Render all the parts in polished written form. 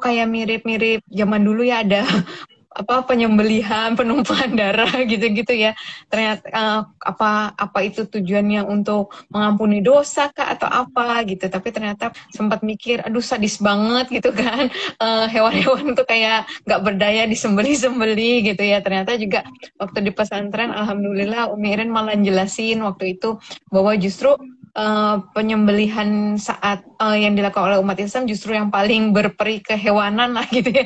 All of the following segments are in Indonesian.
kayak mirip-mirip zaman dulu ya, ada apa penyembelihan, penumpahan darah gitu-gitu ya. Ternyata apa itu tujuannya untuk mengampuni dosa kah atau apa gitu. Tapi ternyata sempat mikir, aduh sadis banget gitu kan. Hewan-hewan tuh kayak nggak berdaya disembeli-sembeli gitu ya. Ternyata juga waktu di pesantren, alhamdulillah Umi Iren malah jelasin waktu itu bahwa justru penyembelihan saat yang dilakukan oleh umat Islam justru yang paling berperi kehewanan lah gitu ya.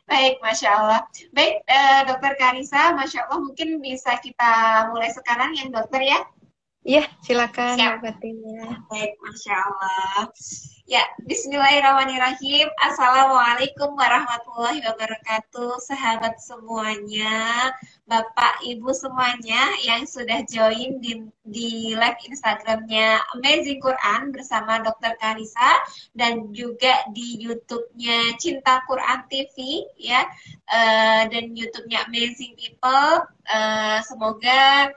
Baik, Masya Allah. Baik, Dokter Karisa, Masya Allah, mungkin bisa kita mulai sekarang ya, dokter ya? Iya, silakan Siap. Mbak Fatia. Baik, Masya Allah. Ya, Bismillahirrahmanirrahim. Assalamualaikum warahmatullahi wabarakatuh. Sahabat semuanya, Bapak, Ibu semuanya yang sudah join di live Instagramnya Amazing Quran bersama Dokter Karisa dan juga di YouTube-nya Cinta Quran TV ya, dan YouTube-nya Amazing People. Semoga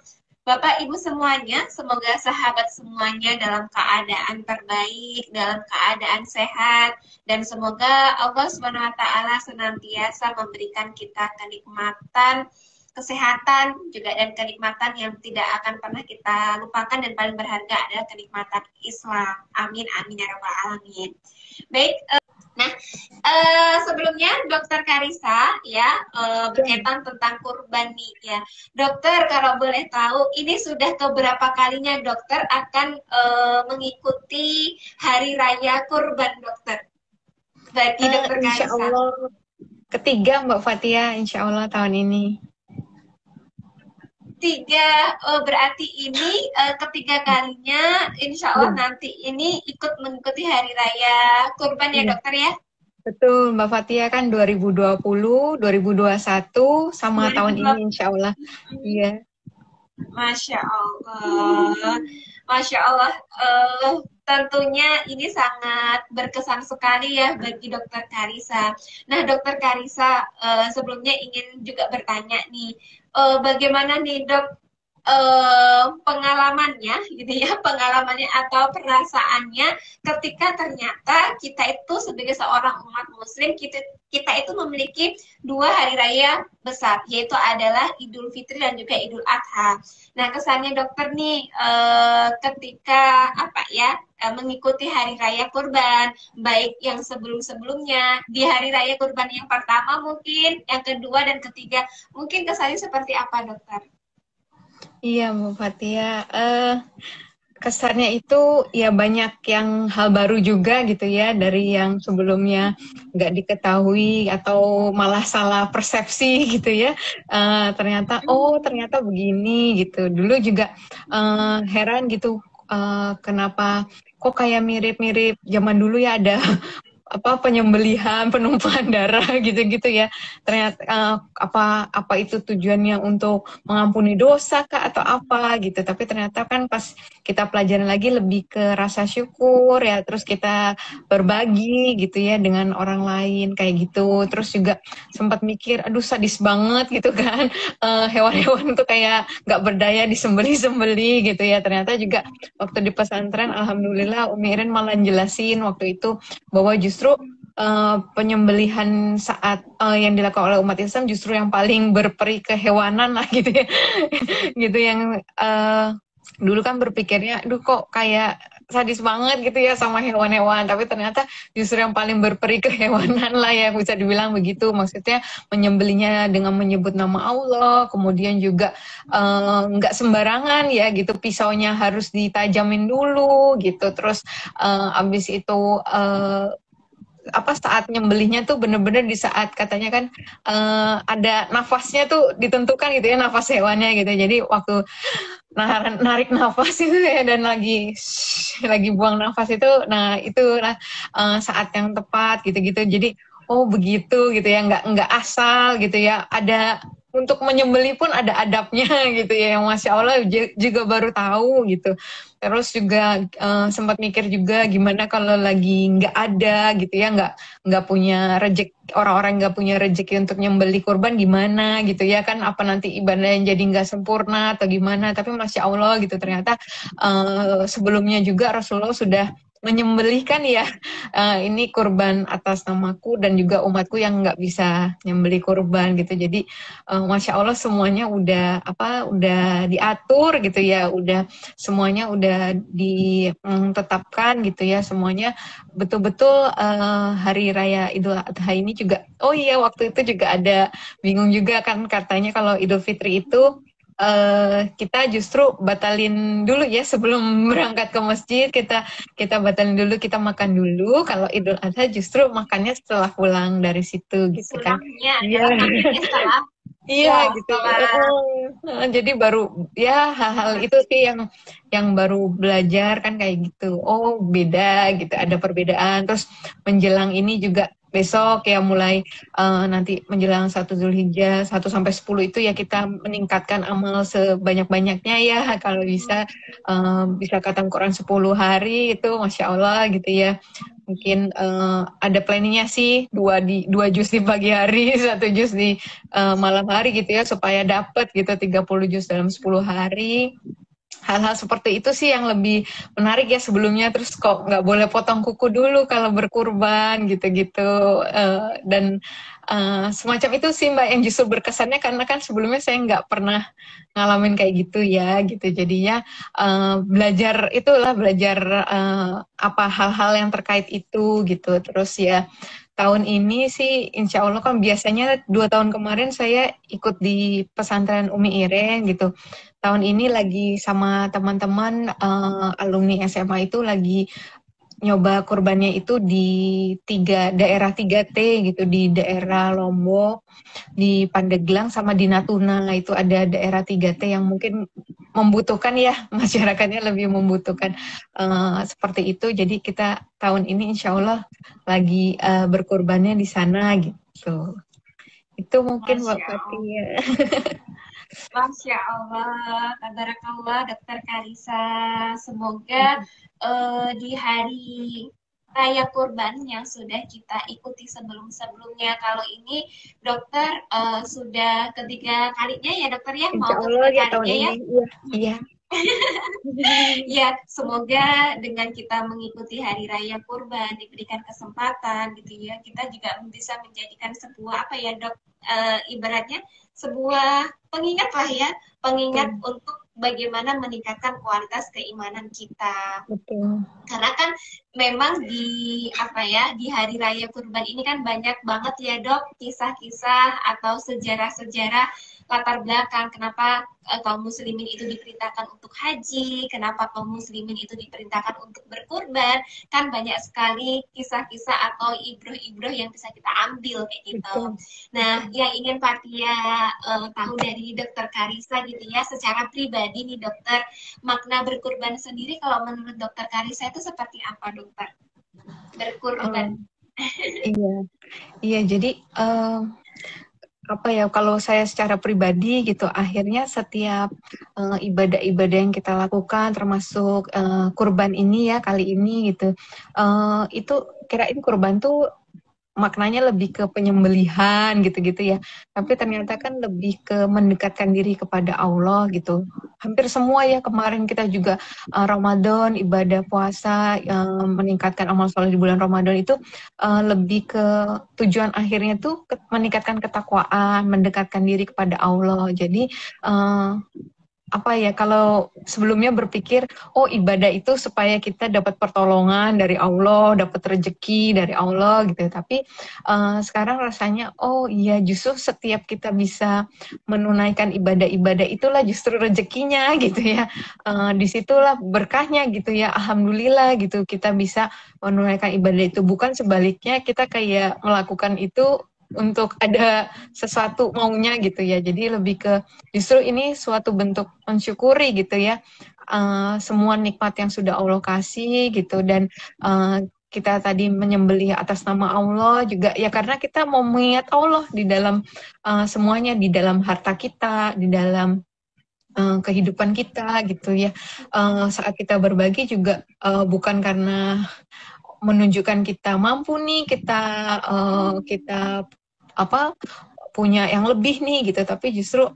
Bapak Ibu semuanya, semoga sahabat semuanya dalam keadaan terbaik, dalam keadaan sehat, dan semoga Allah Subhanahu wa taala senantiasa memberikan kita kenikmatan kesehatan juga dan kenikmatan yang tidak akan pernah kita lupakan dan paling berharga adalah kenikmatan Islam. Amin amin ya rabbal alamin. Baik, nah, sebelumnya Dokter Karisa ya, berkaitan tentang kurban nih ya. Dokter, kalau boleh tahu, ini sudah keberapa kalinya dokter akan mengikuti Hari Raya Kurban, dokter? Bagi Dokter Insya Karisa. Allah ketiga Mbak Fatia, insya Allah tahun ini. Tiga, berarti ini ketiga kalinya, insya Allah Iya. nanti ini ikut mengikuti Hari Raya Kurban ya Iya, dokter ya? betul Mbak Fatia kan 2020, 2021 sama tahun ini 2020. insya Allah. Iya. Masya Allah, Masya Allah, tentunya ini sangat berkesan sekali ya bagi Dokter Karisa. Nah, Dokter Karisa, sebelumnya ingin juga bertanya nih, bagaimana nih dok, pengalamannya gitu ya, pengalamannya atau perasaannya ketika ternyata kita itu sebagai seorang umat muslim, kita itu memiliki dua hari raya besar, yaitu adalah Idul Fitri dan juga Idul Adha. Nah, kesannya dokter nih, ketika apa ya, mengikuti hari raya kurban, baik yang sebelum-sebelumnya, di hari raya kurban yang pertama mungkin, yang kedua dan ketiga, mungkin kesannya seperti apa dokter? Iya Mbak Fatia. Kesannya itu ya banyak yang hal baru juga gitu ya dari yang sebelumnya nggak diketahui atau malah salah persepsi gitu ya. Ternyata begini gitu. Dulu juga heran gitu, kenapa kok kayak mirip-mirip zaman dulu ya, ada apa penyembelihan, penumpahan darah gitu-gitu ya. Ternyata apa itu tujuannya untuk mengampuni dosa kah atau apa gitu. Tapi ternyata kan pas kita pelajarin lagi lebih ke rasa syukur ya, terus kita berbagi gitu ya dengan orang lain kayak gitu. Terus juga sempat mikir, aduh sadis banget gitu kan. Hewan-hewan tuh kayak nggak berdaya disembeli-sembeli gitu ya. Ternyata juga waktu di pesantren, alhamdulillah Umi Iren malah jelasin waktu itu bahwa justru penyembelihan saat yang dilakukan oleh umat Islam justru yang paling berperi kehewanan lah gitu ya. Gitu yang dulu kan berpikirnya, aduh kok kayak sadis banget gitu ya sama hewan-hewan, tapi ternyata justru yang paling berperi kehewanan lah ya, bisa dibilang begitu. Maksudnya menyembelinya dengan menyebut nama Allah, kemudian juga nggak sembarangan ya gitu, pisaunya harus ditajamin dulu gitu, terus abis itu apa saat nyembelihnya tuh bener-bener di saat katanya kan ada nafasnya tuh ditentukan gitu ya, nafas hewannya gitu. Jadi waktu narik nafas itu ya, dan lagi buang nafas itu, nah itu saat yang tepat gitu-gitu. Jadi oh begitu gitu ya, nggak asal gitu ya, ada untuk menyembelih pun ada adabnya gitu ya, yang Masya Allah juga baru tahu gitu. Terus juga sempat mikir juga gimana kalau lagi nggak ada gitu ya, nggak punya rezeki, orang-orang nggak punya rezeki untuk nyembelih kurban gimana gitu ya kan, apa nanti ibadahnya jadi nggak sempurna atau gimana. Tapi Masya Allah gitu, ternyata sebelumnya juga Rasulullah sudah menyembelihkan ya, ini kurban atas namaku dan juga umatku yang nggak bisa nyembelih kurban gitu. Jadi Masya Allah semuanya udah diatur gitu ya, udah semuanya udah ditetapkan gitu ya, semuanya betul-betul. Hari Raya Idul Adha ini juga, oh iya waktu itu juga ada bingung juga kan, katanya kalau Idul Fitri itu kita justru batalin dulu ya sebelum berangkat ke masjid, kita batalin dulu, kita makan dulu. Kalau Idul Adha justru makannya setelah pulang dari situ gitu kan. Sulangnya Iya. adalah makannya setelah Iya ya gitu. setelah Jadi baru ya hal-hal itu sih yang baru belajar kan kayak gitu. Oh beda gitu, ada perbedaan. Terus menjelang ini juga besok ya mulai nanti menjelang 1 Zulhijjah 1 sampai 10 itu ya kita meningkatkan amal sebanyak-banyaknya ya, kalau bisa khatam Quran 10 hari itu Masya Allah gitu ya. Mungkin ada planningnya sih, dua juz di pagi hari, 1 juz di malam hari gitu ya, supaya dapat gitu 30 juz dalam 10 hari. Hal-hal seperti itu sih yang lebih menarik ya sebelumnya. Terus kok nggak boleh potong kuku dulu kalau berkurban gitu-gitu. Dan semacam itu sih Mbak yang justru berkesannya, karena kan sebelumnya saya nggak pernah ngalamin kayak gitu ya gitu. Jadinya belajar apa hal-hal yang terkait itu gitu. Terus ya tahun ini sih insya Allah kan, biasanya 2 tahun kemarin saya ikut di pesantren Umi Ireng gitu. Tahun ini lagi sama teman-teman alumni SMA itu lagi nyoba kurbannya itu di daerah 3T gitu, di daerah Lombok, di Pandeglang sama di Natuna. Nah, itu ada daerah 3T yang mungkin membutuhkan ya, masyarakatnya lebih membutuhkan seperti itu. Jadi kita tahun ini insya Allah lagi berkurbannya di sana gitu. Itu mungkin Mbak Masya Allah. Fatia. Masya Allah, tabarakallah Dokter Karisa. Semoga di hari Raya Kurban yang sudah kita ikuti sebelum-sebelumnya, kalau ini dokter sudah ketiga kalinya ya dokter ya, Insya mau Allah ketiga ya tahun kalinya ya. ini. Iya, iya. Ya, semoga dengan kita mengikuti Hari Raya Kurban diberikan kesempatan gitu ya, kita juga bisa menjadikan sebuah apa ya dok, ibaratnya sebuah pengingat lah ya, pengingat Betul, untuk bagaimana meningkatkan kualitas keimanan kita. betul. Karena kan memang di apa ya, di hari raya kurban ini kan banyak banget ya dok kisah-kisah atau sejarah-sejarah latar belakang kenapa kaum muslimin itu diperintahkan untuk haji, kenapa kaum muslimin itu diperintahkan untuk berkurban, kan banyak sekali kisah-kisah atau ibroh-ibroh yang bisa kita ambil kayak gitu. Betul. Nah, yang ingin Fatia tahu dari dokter Karisa gitu ya, secara pribadi nih dokter, makna berkurban sendiri kalau menurut dokter Karisa itu seperti apa dokter? Berkurban. Um, iya, iya. Jadi apa ya? Kalau saya secara pribadi gitu, akhirnya setiap ibadah-ibadah yang kita lakukan, termasuk kurban ini ya kali ini gitu, itu kirain kurban tuh maknanya lebih ke penyembelihan gitu-gitu ya. Tapi ternyata kan lebih ke mendekatkan diri kepada Allah gitu. Hampir semua ya, kemarin kita juga Ramadan, ibadah puasa, meningkatkan amal soleh di bulan Ramadan itu lebih ke tujuan akhirnya tuh meningkatkan ketakwaan, mendekatkan diri kepada Allah. Jadi eh, apa ya, kalau sebelumnya berpikir oh ibadah itu supaya kita dapat pertolongan dari Allah, dapat rezeki dari Allah gitu, tapi sekarang rasanya oh iya, justru setiap kita bisa menunaikan ibadah-ibadah itulah justru rezekinya gitu ya. Disitulah berkahnya gitu ya, alhamdulillah gitu kita bisa menunaikan ibadah itu, bukan sebaliknya kita kayak melakukan itu untuk ada sesuatu maunya gitu ya. Jadi lebih ke justru ini suatu bentuk mensyukuri gitu ya, semua nikmat yang sudah Allah kasih gitu, dan kita tadi menyembelih atas nama Allah juga ya karena kita mau mengingat Allah di dalam semuanya, di dalam harta kita, di dalam kehidupan kita gitu ya. Saat kita berbagi juga bukan karena menunjukkan kita mampu nih, kita apa punya yang lebih nih gitu, tapi justru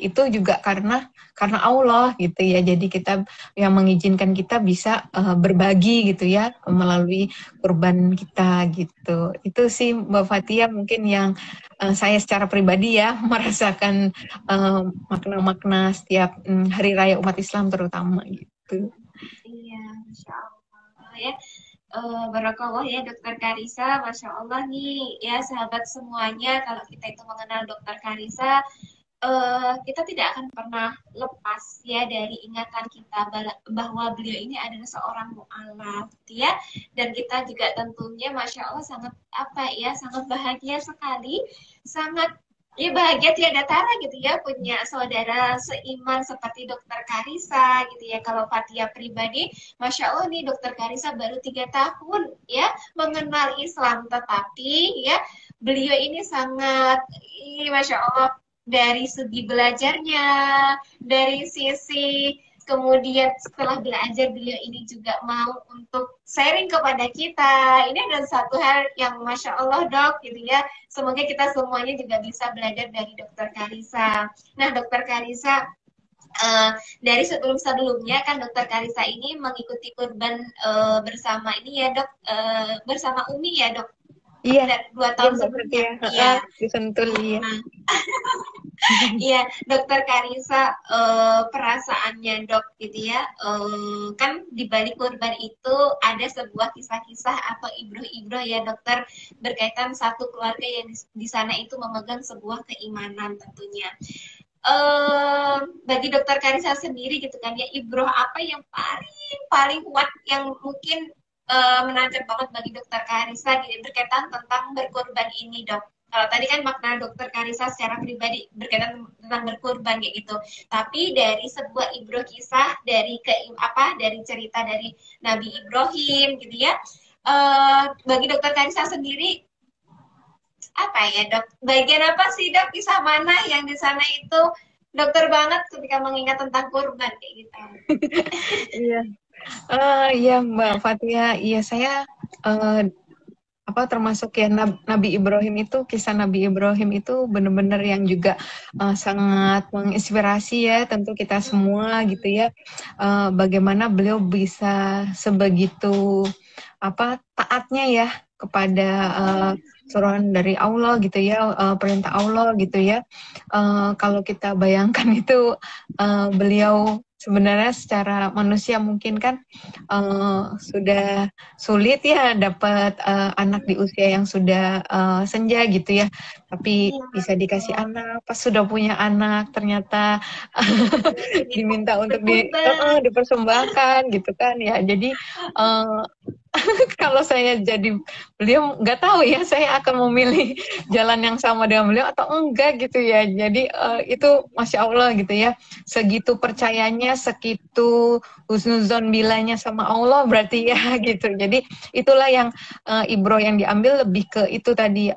itu juga karena Allah gitu ya. Jadi kita yang mengizinkan kita bisa berbagi gitu ya melalui kurban kita gitu. Itu sih Mbak Fatia mungkin yang saya secara pribadi ya merasakan makna-makna setiap hari raya umat Islam terutama gitu. Iya, Masya Allah ya. Barakallah ya Dokter Karisa, Masya Allah nih ya sahabat semuanya. Kalau kita itu mengenal Dokter Karisa, kita tidak akan pernah lepas ya dari ingatan kita bahwa beliau ini adalah seorang mu'alaf, gitu ya. Dan kita juga tentunya, Masya Allah, sangat apa ya, sangat bahagia sekali, sangat ya bahagia tiada tara gitu ya punya saudara seiman seperti Dokter Karisa gitu ya. Kalau Fatia pribadi, Masya Allah nih Dokter Karisa baru 3 tahun ya mengenal Islam, tetapi ya beliau ini sangat, Masya Allah, dari segi belajarnya, dari sisi kemudian setelah belajar beliau ini juga mau untuk sharing kepada kita. Ini adalah satu hal yang Masya Allah Dok gitu ya. Semoga kita semuanya juga bisa belajar dari Dokter Karisa. Nah Dokter Karisa, dari sebelum-sebelumnya kan Dokter Karisa ini mengikuti kurban bersama ini ya Dok, bersama Umi ya Dok. Iya, 2 tahun sebelumnya. Iya, disentul ya. Iya, Dokter Karisa, perasaannya Dok gitu ya, kan di balik kurban itu ada sebuah kisah-kisah atau ibroh-ibroh ya Dokter berkaitan satu keluarga yang di sana itu memegang sebuah keimanan tentunya. Bagi Dokter Karisa sendiri gitu kan ya, ibroh apa yang paling kuat yang mungkin menancap banget bagi Dokter Karisa gitu, berkaitan tentang berkorban ini Dok? Kalau tadi kan makna Dokter Karisa secara pribadi berkaitan tentang berkorban kayak gitu. Tapi dari sebuah ibroh kisah dari dari cerita dari Nabi Ibrahim gitu ya. Bagi Dokter Karisa sendiri apa ya Dok? Bagian apa sih Dok? Kisah mana yang di sana itu dokter banget ketika mengingat tentang kurban kayak gitu? Iya. Iya Mbak Fatia, iya saya termasuk ya Nabi Ibrahim itu, kisah Nabi Ibrahim itu benar-benar yang juga sangat menginspirasi ya tentu kita semua gitu ya. Bagaimana beliau bisa sebegitu taatnya ya kepada suruhan dari Allah gitu ya, perintah Allah gitu ya. Kalau kita bayangkan itu beliau sebenarnya secara manusia mungkin kan sudah sulit ya dapat anak di usia yang sudah senja gitu ya, tapi bisa dikasih anak. Pas sudah punya anak ternyata diminta untuk dipersembahkan gitu kan ya. Jadi kalau saya jadi beliau nggak tahu ya saya akan memilih jalan yang sama dengan beliau atau enggak gitu ya. Jadi itu Masya Allah gitu ya, segitu percayanya, segitu husnuzon bilanya sama Allah berarti ya gitu. Jadi itulah yang ibroh yang diambil lebih ke itu tadi,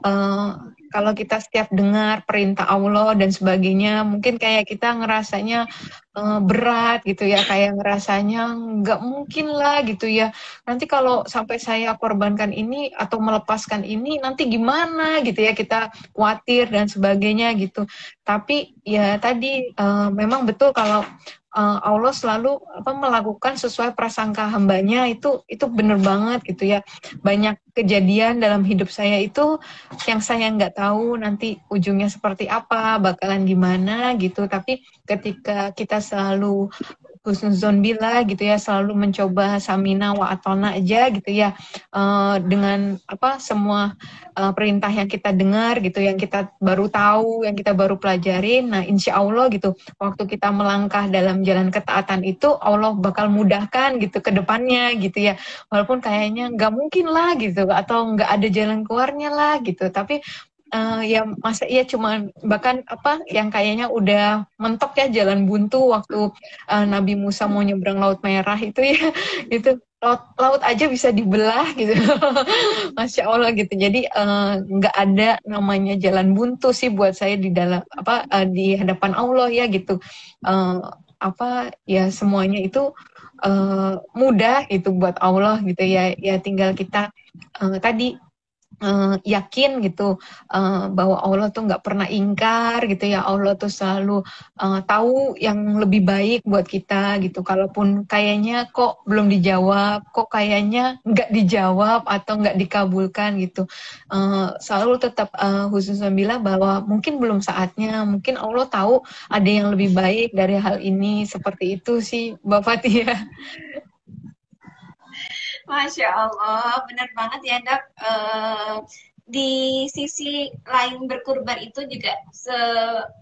kalau kita setiap dengar perintah Allah dan sebagainya mungkin kayak kita ngerasanya berat gitu ya, kayak ngerasanya nggak mungkin lah gitu ya, nanti kalau sampai saya korbankan ini atau melepaskan ini nanti gimana gitu ya, kita khawatir dan sebagainya gitu. Tapi ya tadi memang betul kalau Allah selalu melakukan sesuai prasangka hambanya, itu benar banget gitu ya. Banyak kejadian dalam hidup saya itu yang saya nggak tahu nanti ujungnya seperti apa, bakalan gimana gitu. Tapi ketika kita selalu husnuzon billah gitu ya, selalu mencoba samina wa atona aja gitu ya, dengan semua perintah yang kita dengar gitu, yang kita baru tahu, yang kita baru pelajarin. Nah insya Allah gitu, waktu kita melangkah dalam jalan ketaatan itu Allah bakal mudahkan gitu ke depannya gitu ya, walaupun kayaknya nggak mungkin lah gitu atau nggak ada jalan keluarnya lah gitu. Tapi ya masa iya cuma bahkan yang kayaknya udah mentok ya jalan buntu waktu Nabi Musa mau nyebrang Laut Merah itu ya itu laut aja bisa dibelah gitu. Masya Allah gitu. Jadi nggak ada namanya jalan buntu sih buat saya di dalam apa di hadapan Allah ya gitu. Eh, apa ya semuanya itu mudah gitu buat Allah gitu ya. Ya tinggal kita tadi yakin gitu bahwa Allah tuh nggak pernah ingkar gitu ya. Allah tuh selalu tahu yang lebih baik buat kita gitu. Kalaupun kayaknya kok belum dijawab, kok kayaknya nggak dijawab atau nggak dikabulkan gitu, selalu tetap husnuzon bahwa mungkin belum saatnya, mungkin Allah tahu ada yang lebih baik dari hal ini. Seperti itu sih Mbak Fatia. Masya Allah, benar banget ya dok. Di sisi lain berkurban itu juga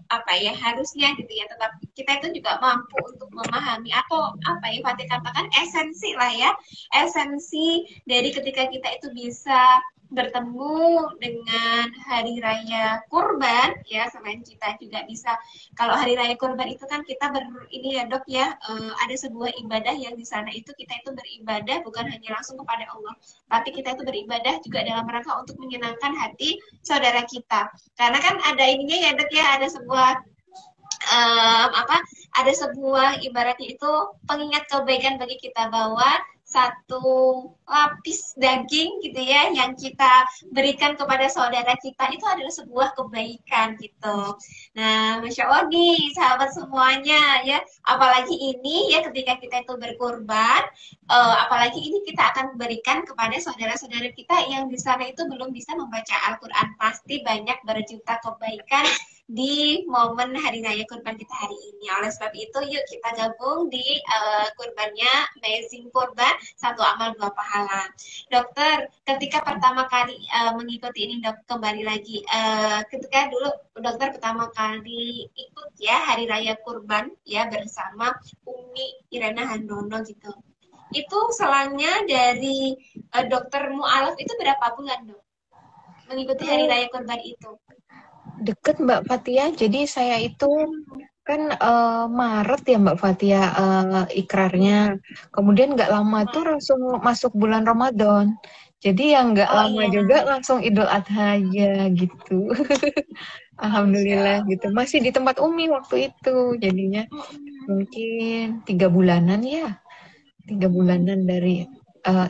apa ya harusnya gitu ya. Tetapi kita itu juga mampu untuk memahami atau apa ya Fatih katakan esensi lah ya, esensi dari ketika kita itu bisa bertemu dengan hari raya kurban ya. Selain kita juga bisa, kalau hari raya kurban itu kan kita ini ya dok ya, ada sebuah ibadah yang di sana itu kita itu beribadah bukan hanya langsung kepada Allah, tapi kita itu beribadah juga dalam rangka untuk menyenangkan hati saudara kita. Karena kan ada ininya ya dok ya, ada sebuah apa, ada sebuah ibaratnya itu pengingat kebaikan bagi kita bahwa satu lapis daging gitu ya yang kita berikan kepada saudara kita itu adalah sebuah kebaikan gitu. Nah, Masya Allah nih sahabat semuanya ya, apalagi ini ya ketika kita itu berkurban, apalagi ini kita akan berikan kepada saudara-saudara kita yang di sana itu belum bisa membaca Al-Quran, pasti banyak berjuta kebaikan di momen hari raya kurban kita hari ini. Oleh sebab itu, yuk kita gabung di kurbannya Amazing Kurban, satu amal dua pahala. Dokter, ketika pertama kali mengikuti ini dok, kembali lagi, ketika dulu dokter pertama kali ikut ya hari raya kurban ya bersama Umi Irena Handono gitu. Itu selangnya dari dokter mualaf itu berapa bulan dok? Mengikuti hari raya kurban itu. Deket Mbak Fatia, jadi saya itu kan Maret ya Mbak Fatia ikrarnya. Kemudian nggak lama tuh langsung masuk bulan Ramadan. Jadi yang nggak Oh lama iya, juga langsung Idul Adha aja gitu. Masya Alhamdulillah gitu. Allah. Masih di tempat Umi waktu itu. Jadinya mungkin 3 bulanan ya. 3 bulanan dari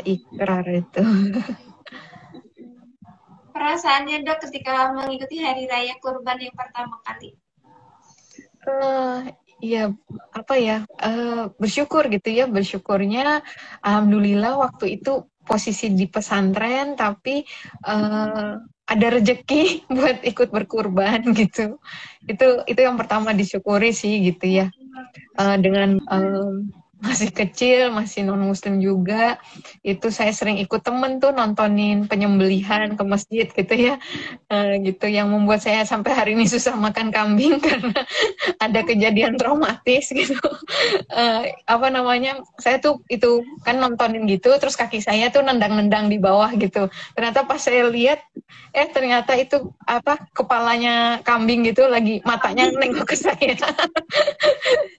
ikrar itu. Perasaannya dok ketika mengikuti hari raya kurban yang pertama kali. eh ya apa ya bersyukur gitu ya, bersyukurnya alhamdulillah waktu itu posisi di pesantren tapi eh, ada rejeki buat ikut berkurban gitu. Itu yang pertama disyukuri sih gitu ya. Dengan masih kecil, masih non muslim juga, itu saya sering ikut temen tuh nontonin penyembelihan ke masjid gitu ya. Gitu yang membuat saya sampai hari ini susah makan kambing karena ada kejadian traumatis gitu. Apa namanya, saya tuh itu kan nontonin gitu terus kaki saya tuh nendang-nendang di bawah gitu, ternyata pas saya lihat ternyata itu apa kepalanya kambing gitu lagi matanya nengok ke saya.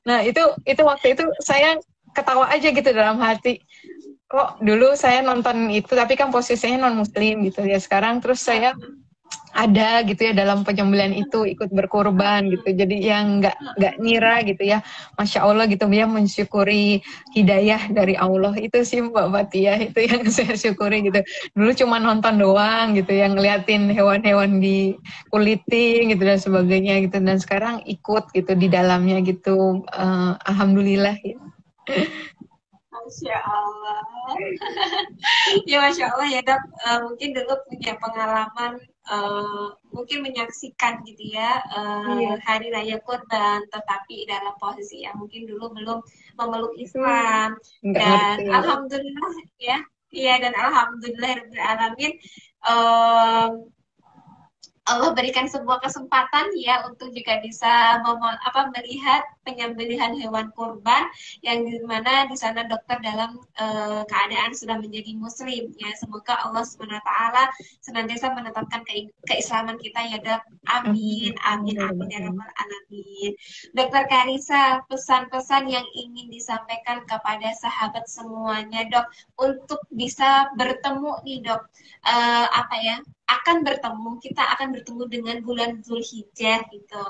Nah itu waktu itu saya ketawa aja gitu dalam hati, kok dulu saya nonton itu tapi kan posisinya non muslim gitu ya, sekarang terus saya ada gitu ya dalam penyembelihan itu ikut berkorban gitu, jadi yang nggak ngira gitu ya, masya Allah gitu ya, mensyukuri hidayah dari Allah itu sih Mbak Fatia, itu yang saya syukuri gitu. Dulu cuma nonton doang gitu yang ngeliatin hewan-hewan di kuliting gitu dan sebagainya gitu, dan sekarang ikut gitu di dalamnya gitu. Alhamdulillah gitu. Masya Allah. Ya Masya Allah ya dok, mungkin dulu punya pengalaman mungkin menyaksikan gitu ya Iya. hari raya kurban, tetapi dalam posisi yang mungkin dulu belum memeluk Islam, Nggak dan ngerti. alhamdulillah ya, iya dan alhamdulillah alamin, Allah berikan sebuah kesempatan ya untuk juga bisa melihat penyembelihan hewan kurban yang dimana di sana dokter dalam keadaan sudah menjadi muslim ya. Semoga Allah SWT senantiasa menetapkan keislaman kita ya dok. Amin, amin, amin ya rabbal alamin. Dokter Karissa, pesan-pesan yang ingin disampaikan kepada sahabat semuanya dok untuk bisa bertemu nih dok, apa ya, kita akan bertemu dengan bulan Zulhijjah gitu.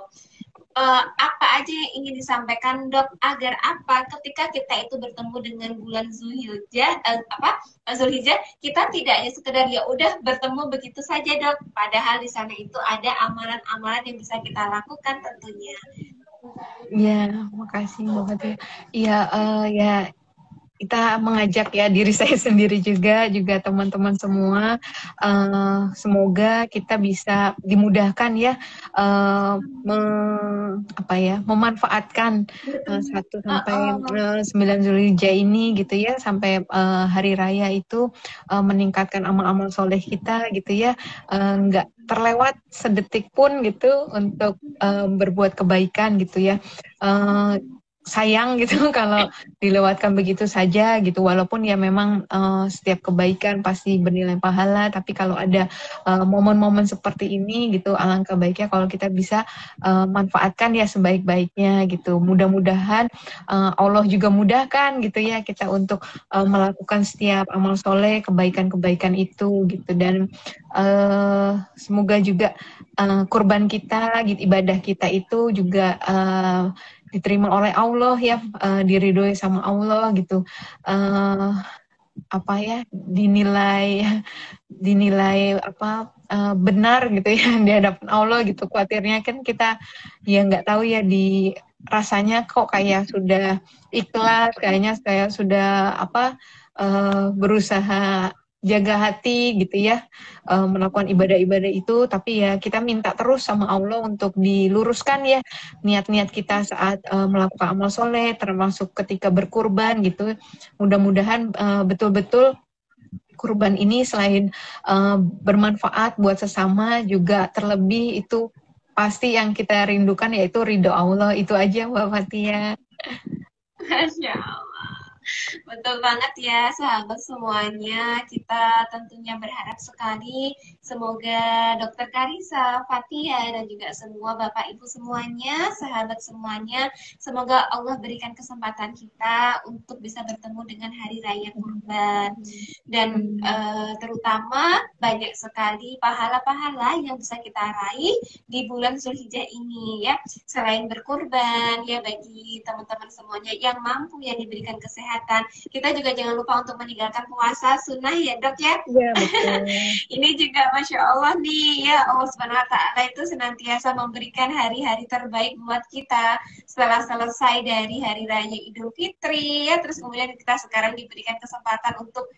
Apa aja yang ingin disampaikan dok agar apa ketika kita itu bertemu dengan bulan Zulhijjah Zulhijjah kita tidak hanya sekedar ya udah bertemu begitu saja dok, padahal di sana itu ada amalan-amalan yang bisa kita lakukan tentunya. Ya, makasih Mbak Fatia. Iya, ya kita mengajak ya diri saya sendiri juga teman-teman semua, semoga kita bisa dimudahkan ya, memanfaatkan 1 sampai 9 Zulhijjah ini gitu ya, sampai hari raya itu meningkatkan amal-amal soleh kita gitu ya, nggak terlewat sedetik pun gitu untuk berbuat kebaikan gitu ya. Sayang gitu kalau dilewatkan begitu saja gitu, walaupun ya memang setiap kebaikan pasti bernilai pahala, tapi kalau ada momen-momen seperti ini gitu, alangkah baiknya kalau kita bisa manfaatkan ya sebaik-baiknya gitu. Mudah-mudahan Allah juga mudahkan gitu ya kita untuk melakukan setiap amal soleh, kebaikan-kebaikan itu gitu, dan semoga juga kurban kita gitu, ibadah kita itu juga diterima oleh Allah ya, diridhoi sama Allah gitu, dinilai benar gitu ya di hadapan Allah gitu. Khawatirnya kan kita ya nggak tahu ya, di rasanya kok kayak sudah ikhlas, kayaknya saya sudah berusaha jaga hati gitu ya, melakukan ibadah-ibadah itu, tapi ya kita minta terus sama Allah untuk diluruskan ya niat-niat kita saat melakukan amal soleh, termasuk ketika berkurban gitu. Mudah-mudahan betul-betul kurban ini selain bermanfaat buat sesama, juga terlebih itu pasti yang kita rindukan yaitu ridho Allah. Itu aja Mbak Fatia. Masya Allah. Betul banget ya sahabat semuanya, kita tentunya berharap sekali semoga Dokter Karissa, Fatia, dan juga semua Bapak Ibu semuanya, sahabat semuanya, semoga Allah berikan kesempatan kita untuk bisa bertemu dengan Hari Raya Kurban, dan terutama banyak sekali pahala-pahala yang bisa kita raih di bulan Zulhijjah ini ya, selain berkurban ya, bagi teman-teman semuanya yang mampu yang diberikan kesehatan, kita juga jangan lupa untuk meninggalkan puasa sunnah ya dok ya. Iya betul. Ini juga Masya Allah nih ya, Allah SWT itu senantiasa memberikan hari-hari terbaik buat kita setelah selesai dari Hari Raya Idul Fitri ya, terus kemudian kita sekarang diberikan kesempatan untuk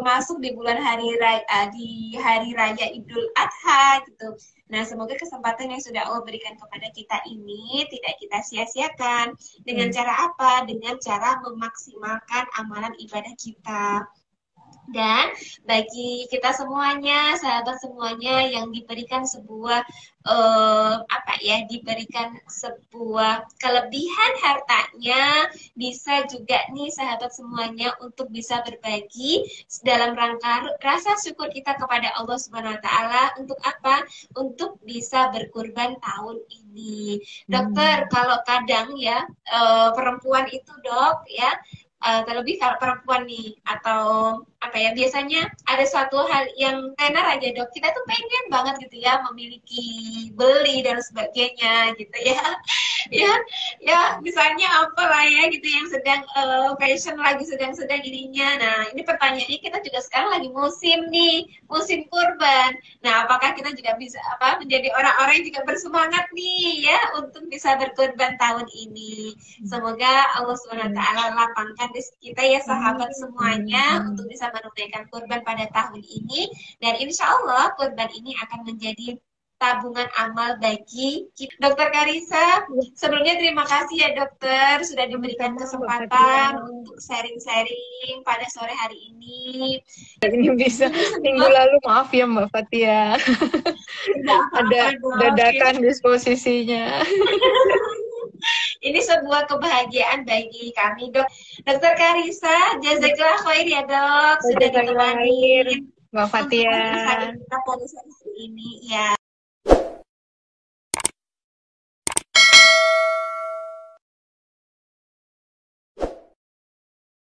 masuk di bulan Hari Raya Idul Adha gitu. Nah, semoga kesempatan yang sudah Allah berikan kepada kita ini tidak kita sia-siakan. Dengan cara apa? Dengan cara memaksimalkan amalan ibadah kita. Dan bagi kita semuanya, sahabat semuanya yang diberikan sebuah diberikan sebuah kelebihan hartanya, bisa juga nih sahabat semuanya untuk bisa berbagi dalam rangka rasa syukur kita kepada Allah Subhanahu wa taala. Untuk apa? Untuk bisa berkurban tahun ini. Dokter, kalau kadang ya perempuan itu dok ya, terlebih kalau perempuan nih, atau biasanya ada suatu hal yang tenar aja dok, kita tuh pengen banget gitu ya memiliki, beli dan sebagainya gitu ya. ya misalnya apa lah ya gitu yang sedang fashion lagi sedang ininya. Nah, ini pertanyaannya, kita juga sekarang lagi musim kurban. Nah, apakah kita juga bisa menjadi orang-orang yang juga bersemangat nih ya untuk bisa berkurban tahun ini. Semoga Allah SWT lapangkan rezeki kita ya sahabat semuanya untuk bisa menunaikan kurban pada tahun ini, dan insya Allah kurban ini akan menjadi tabungan amal bagi kita. Dokter Karissa, sebelumnya terima kasih ya dokter sudah diberikan kesempatan untuk sharing-sharing pada sore hari ini. Ini bisa minggu lalu, maaf ya Mbak Fatia. Ada dadakan disposisinya. Ini sebuah kebahagiaan bagi kami, Dok. Dokter Karissa, jazakallah khair ya, Dok, sudah Jazakallah khair, ditemani Mbak untuk Fatia. menginsight kita pada sesi ini ya.